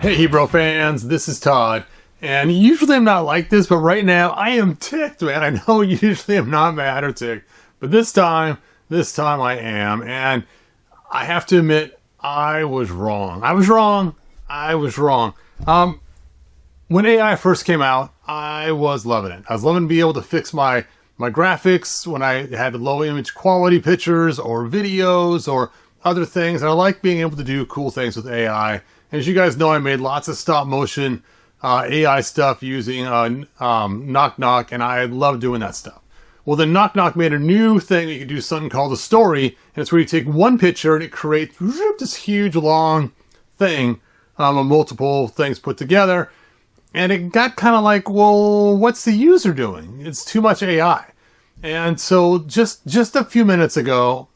Hey Hebrew fans, this is Todd, and usually I'm not like this, but right now I am ticked, man. I know usually I'm not mad or ticked, but this time I am, and I have to admit, I was wrong. I was wrong. When AI first came out, I was loving it. I was loving to be able to fix my graphics when I had low image quality pictures or videos or other things, and I like being able to do cool things with AI. As you guys know, I made lots of stop motion AI stuff using Knock Knock, and I love doing that stuff. Well, then Knock Knock made a new thing. You can do something called a story, and it's where you take one picture and it creates this huge long thing of multiple things put together. And it got kind of like, well, what's the user doing? It's too much AI. And so just a few minutes ago,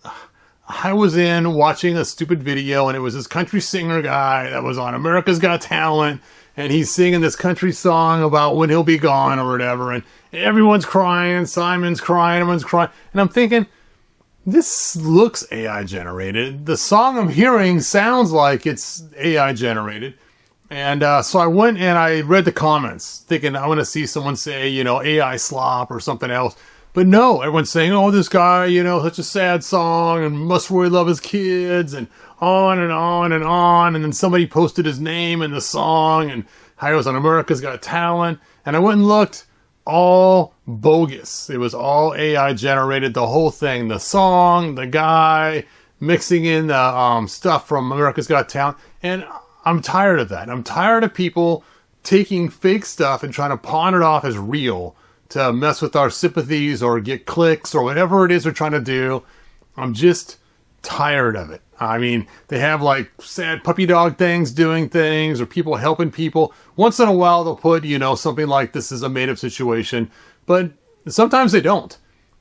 I was in watching a stupid video, and it was this country singer guy that was on America's Got Talent, and he's singing this country song about when he'll be gone or whatever, and everyone's crying, Simon's crying, everyone's crying, and I'm thinking, this looks AI generated. The song I'm hearing sounds like it's AI generated. And so I went and I read the comments, thinking I want to see someone say, AI slop or something else. But no, everyone's saying, oh, this guy, such a sad song, and must really love his kids, and on and on and on. And then somebody posted his name in the song, and how he was on America's Got Talent. And I went and looked, all bogus. It was all AI generated, the whole thing. The song, the guy, mixing in the stuff from America's Got Talent. And I'm tired of that. I'm tired of people taking fake stuff and trying to pawn it off as real to mess with our sympathies or get clicks or whatever it is they're trying to do. I'm just tired of it. I mean, they have like sad puppy dog things doing things, or people helping people. Once in a while they'll put, something like this is a made-up situation, but sometimes they don't.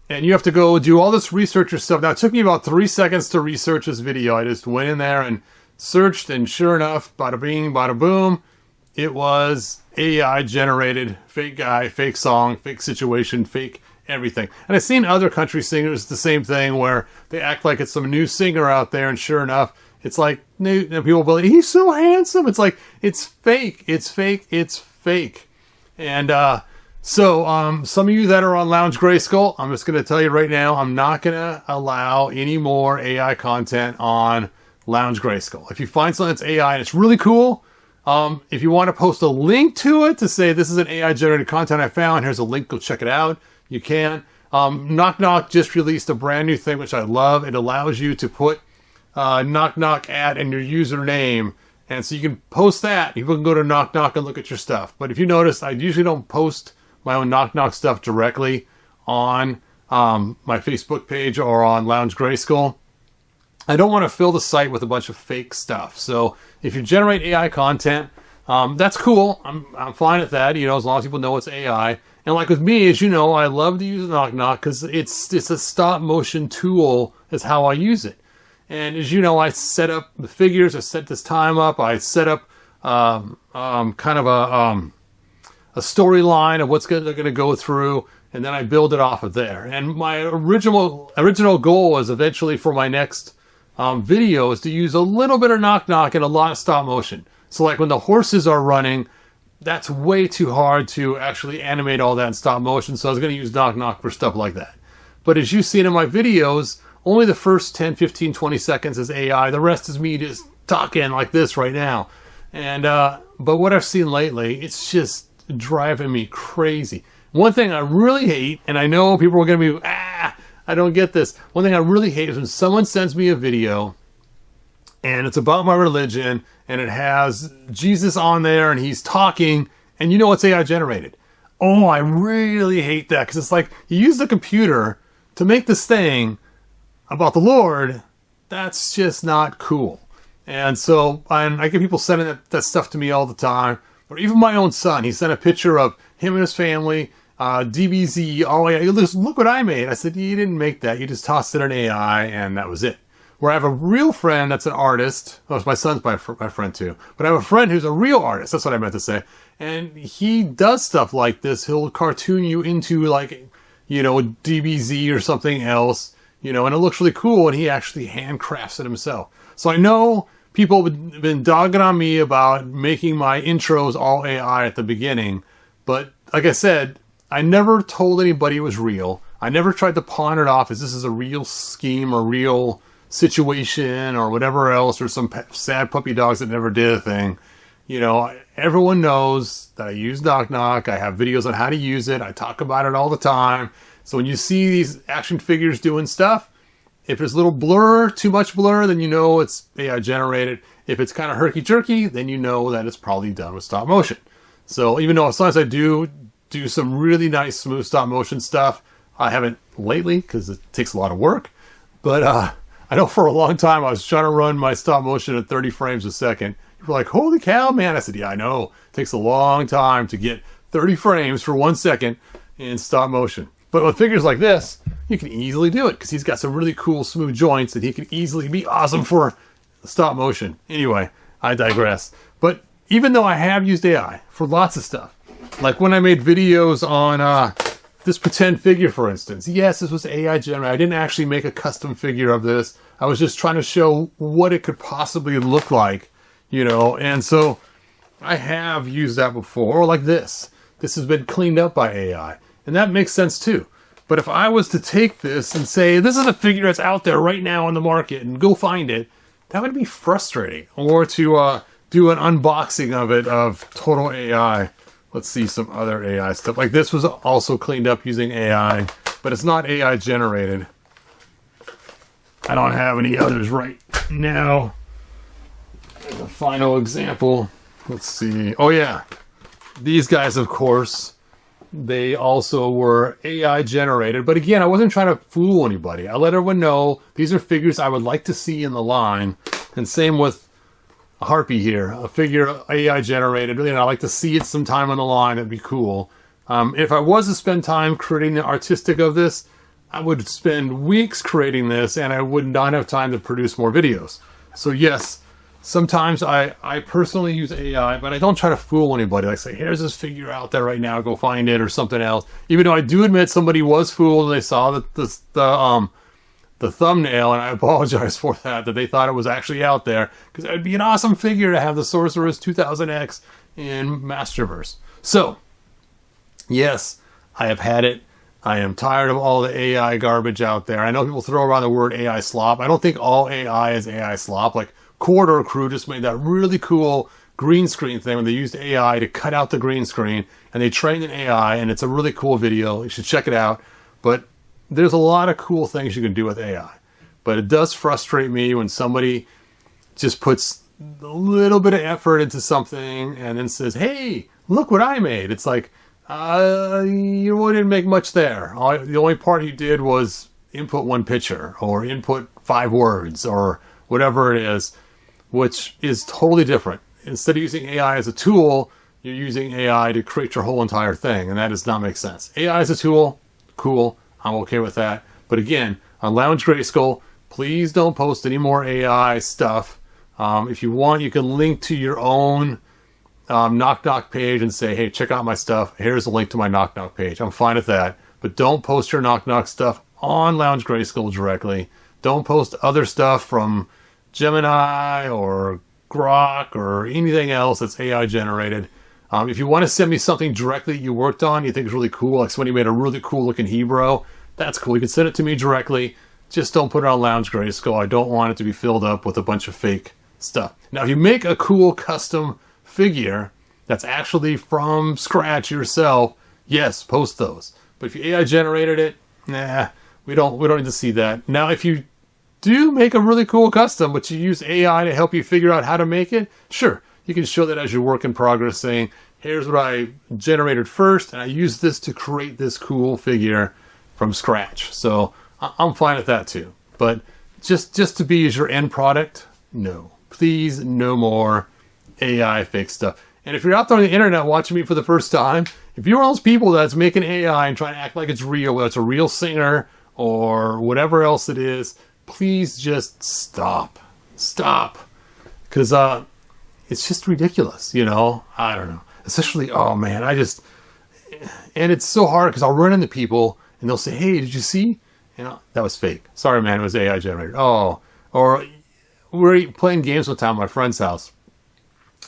And you have to go do all this research yourself. Now, it took me about 3 seconds to research this video. I just went in there and searched, and sure enough, bada bing, bada boom, it was AI generated, fake guy, fake song, fake situation, fake everything. And I've seen other country singers the same thing, where they act like it's some new singer out there, and sure enough, it's like new, and people believe he's so handsome. It's like, it's fake, it's fake, it's fake. And so some of you that are on Lounge Grayskull, I'm just going to tell you right now, I'm not going to allow any more AI content on Lounge Grayskull. If you find something that's AI and it's really cool, if you want to post a link to it to say this is an AI generated content I found, here's a link, go check it out, you can. Knock Knock just released a brand new thing, which I love. It allows you to put Knock Knock ad in your username, and so you can post that. People can go to Knock Knock and look at your stuff. But if you notice, I usually don't post my own Knock Knock stuff directly on my Facebook page or on Lounge Grayskull. I don't want to fill the site with a bunch of fake stuff. So if you generate AI content, that's cool. I'm fine with that, as long as people know it's AI. And like with me, as you know, I love to use Knock Knock because it's a stop motion tool is how I use it. And as you know, I set up the figures, I set this time up, I set up kind of a storyline of what's they're going to go through, and then I build it off of there. And my original goal was eventually for my next video is to use a little bit of Knock Knock and a lot of stop motion. So like when the horses are running, that's way too hard to actually animate all that in stop motion. So I was going to use Knock Knock for stuff like that. But as you've seen in my videos, only the first 10, 15, 20 seconds is AI. The rest is me just talking like this right now. And but what I've seen lately, it's just driving me crazy. One thing I really hate, and I know people are going to be, I don't get this. One thing I really hate is when someone sends me a video and it's about my religion and it has Jesus on there and he's talking and it's AI generated. Oh, I really hate that, because it's like you use the computer to make this thing about the Lord. That's just not cool. And so I get people sending that stuff to me all the time. Or even my own son, he sent a picture of him and his family, DBZ, look what I made. I said, you didn't make that. You just tossed it in AI, and that was it. Where I have a real friend that's an artist. Oh, my son's my friend too. But I have a friend who's a real artist. That's what I meant to say. And he does stuff like this. He'll cartoon you into like, DBZ or something else, and it looks really cool. And he actually handcrafts it himself. So I know people have been dogging on me about making my intros all AI at the beginning. But like I said, I never told anybody it was real. I never tried to pawn it off as this is a real scheme or real situation or whatever else, or some sad puppy dogs that never did a thing. You know, everyone knows that I use Knock Knock. I have videos on how to use it. I talk about it all the time. So when you see these action figures doing stuff, if there's a little blur, too much blur, then you know it's AI generated. If it's kind of herky-jerky, then you know that it's probably done with stop motion. So even though sometimes I do some really nice smooth stop motion stuff, I haven't lately because it takes a lot of work. But I know for a long time I was trying to run my stop motion at 30 frames a second. People were like, holy cow, man. I said, yeah, I know. It takes a long time to get 30 frames for 1 second in stop motion. But with figures like this, you can easily do it because he's got some really cool smooth joints that he can easily be awesome for stop motion. Anyway, I digress. But even though I have used AI for lots of stuff, like when I made videos on this pretend figure, for instance, yes, this was AI generated. I didn't actually make a custom figure of this. I was just trying to show what it could possibly look like, you know, and so I have used that before. Or like this. This has been cleaned up by AI. And that makes sense too. But if I was to take this and say, this is a figure that's out there right now on the market and go find it, that would be frustrating. Or to do an unboxing of it, of total AI. Let's see some other AI stuff. Like this was also cleaned up using AI, but it's not AI generated. I don't have any others right now. There's a final example. Let's see. Oh yeah. These guys, of course. They also were AI generated. But again, I wasn't trying to fool anybody. I let everyone know these are figures I would like to see in the line. And same with a Harpy here. A figure AI generated. You know, I like to see it sometime on the line. That'd be cool. If I was to spend time creating the artistic of this, I would spend weeks creating this and I would not have time to produce more videos. So yes, sometimes I personally use AI, but I don't try to fool anybody. Like say, here's this figure out there right now, go find it or something else. Even though I do admit somebody was fooled and they saw the thumbnail, and I apologize for that they thought it was actually out there, because it would be an awesome figure to have the Sorceress 2000X in Masterverse. So, yes, I have had it. I am tired of all the AI garbage out there. I know people throw around the word AI slop. I don't think all AI is AI slop. Like Corridor Crew just made that really cool green screen thing when they used AI to cut out the green screen, and they trained an AI, and it's a really cool video. You should check it out. But there's a lot of cool things you can do with AI. But it does frustrate me when somebody just puts a little bit of effort into something and then says, hey, look what I made. It's like, you really didn't make much there. The only part you did was input one picture or input 5 words or whatever it is, which is totally different. Instead of using AI as a tool, you're using AI to create your whole entire thing, and that does not make sense. AI as a tool, cool, I'm okay with that. But again, on Lounge Grayskull, please don't post any more AI stuff. If you want, you can link to your own Knock Knock page and say, hey, check out my stuff. Here's a link to my Knock Knock page. I'm fine with that. But don't post your Knock Knock stuff on Lounge Grayskull directly. Don't post other stuff from Gemini or Grok or anything else that's AI generated. If you want to send me something directly you worked on, you think is really cool, like somebody made a really cool looking Hebrew, that's cool. You can send it to me directly. Just don't put it on Lounge Grayskull. I don't want it to be filled up with a bunch of fake stuff. Now, if you make a cool custom figure that's actually from scratch yourself, yes, post those. But if you AI generated it, nah, we don't need to see that. Now, if you do make a really cool custom, but you use AI to help you figure out how to make it, sure, you can show that as your work in progress, saying, here's what I generated first, and I used this to create this cool figure from scratch. So I'm fine with that too. But just to be as your end product, no. Please, no more AI fake stuff. And if you're out there on the internet watching me for the first time, if you're one of those people that's making AI and trying to act like it's real, whether it's a real singer or whatever else it is, please just stop. Stop. Because it's just ridiculous, you know? I don't know. Especially, oh man, and it's so hard because I'll run into people and they'll say, hey, did you see? You know, that was fake. Sorry, man, it was AI generated. Oh, or we were playing games one time at my friend's house,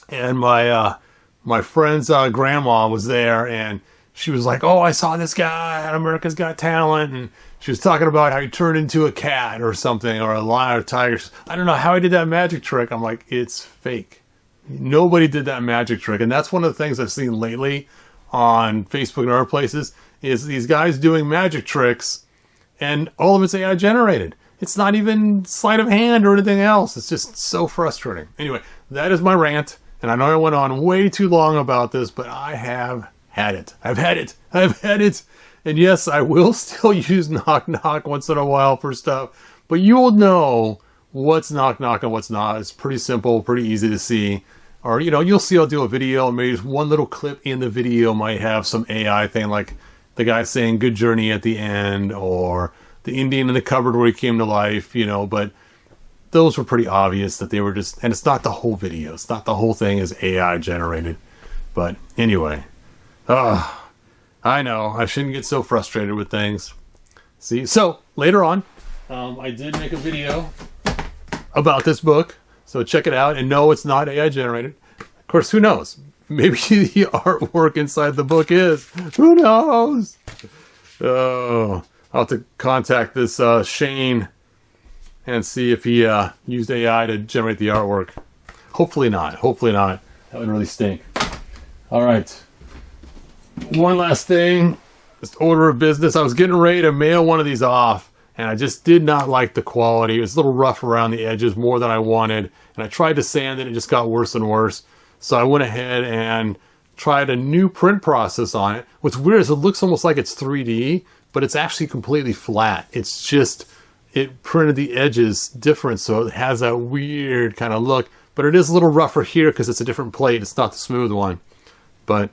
and my friend's grandma was there, and she was like, "Oh, I saw this guy on America's Got Talent," and she was talking about how he turned into a cat or something, or a lion or a tiger. I don't know how he did that magic trick. I'm like, it's fake. Nobody did that magic trick. And that's one of the things I've seen lately on Facebook and other places, is these guys doing magic tricks, and all of it's AI generated. It's not even sleight of hand or anything else. It's just so frustrating. Anyway, that is my rant. And I know I went on way too long about this, but I have had it. I've had it. And yes, I will still use knock knock once in a while for stuff, but you will know what's knock knock and what's not. It's pretty simple, pretty easy to see. Or, you'll see I'll do a video, and maybe just one little clip in the video might have some AI thing, like the guy saying "good journey" at the end, or the Indian in the cupboard where he came to life, but those were pretty obvious that they were just, and it's not the whole video. It's not the whole thing is AI generated. But anyway, I know I shouldn't get so frustrated with things. See, so later on, I did make a video about this book. So check it out, and no, it's not AI generated. Of course, who knows? Maybe the artwork inside the book is. Who knows? Oh, I'll have to contact this Shane and see if he used AI to generate the artwork. Hopefully not. Hopefully not. That would really stink. All right. One last thing. Just order of business. I was getting ready to mail one of these off, and I just did not like the quality. It was a little rough around the edges, more than I wanted. And I tried to sand it. It just got worse and worse. So I went ahead and tried a new print process on it. What's weird is it looks almost like it's 3D, but it's actually completely flat. It's just, it printed the edges different, so it has that weird kind of look. But it is a little rougher here because it's a different plate. It's not the smooth one. But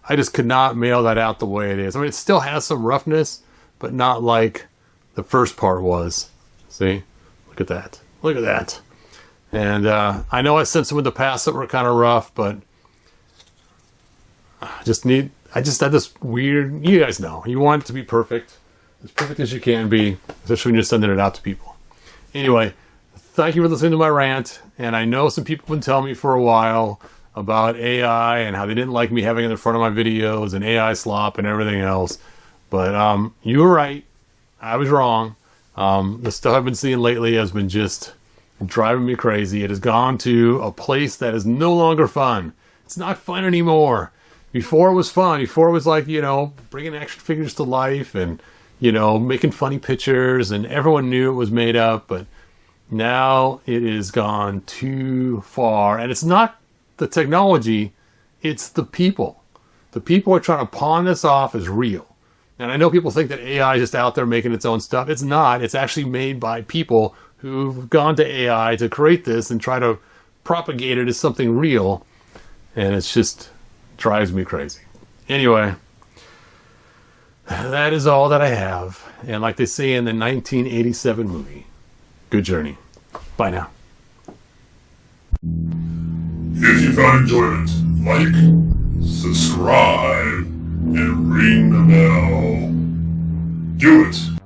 I just could not mail that out the way it is. I mean, it still has some roughness, but not like the first part was. See? Look at that. Look at that. And I know I sent some in the past that were kind of rough, but I just had this weird, you guys know, you want it to be perfect as you can be, especially when you're sending it out to people. Anyway, thank you for listening to my rant. And I know some people have been telling me for a while about AI and how they didn't like me having it in front of my videos and AI slop and everything else. But you were right. I was wrong. The stuff I've been seeing lately has been just driving me crazy. It has gone to a place that is no longer fun. It's not fun anymore. Before it was fun. Before it was like, bringing action figures to life and, making funny pictures, and everyone knew it was made up. But now it has gone too far. And it's not the technology, it's the people. The people are trying to pawn this off as real. And I know people think that AI is just out there making its own stuff. It's not. It's actually made by people who've gone to AI to create this and try to propagate it as something real. And it's just drives me crazy. Anyway, that is all that I have. And like they say in the 1987 movie, good journey. Bye now. If you found enjoyment, like, subscribe, and ring the bell. Do it.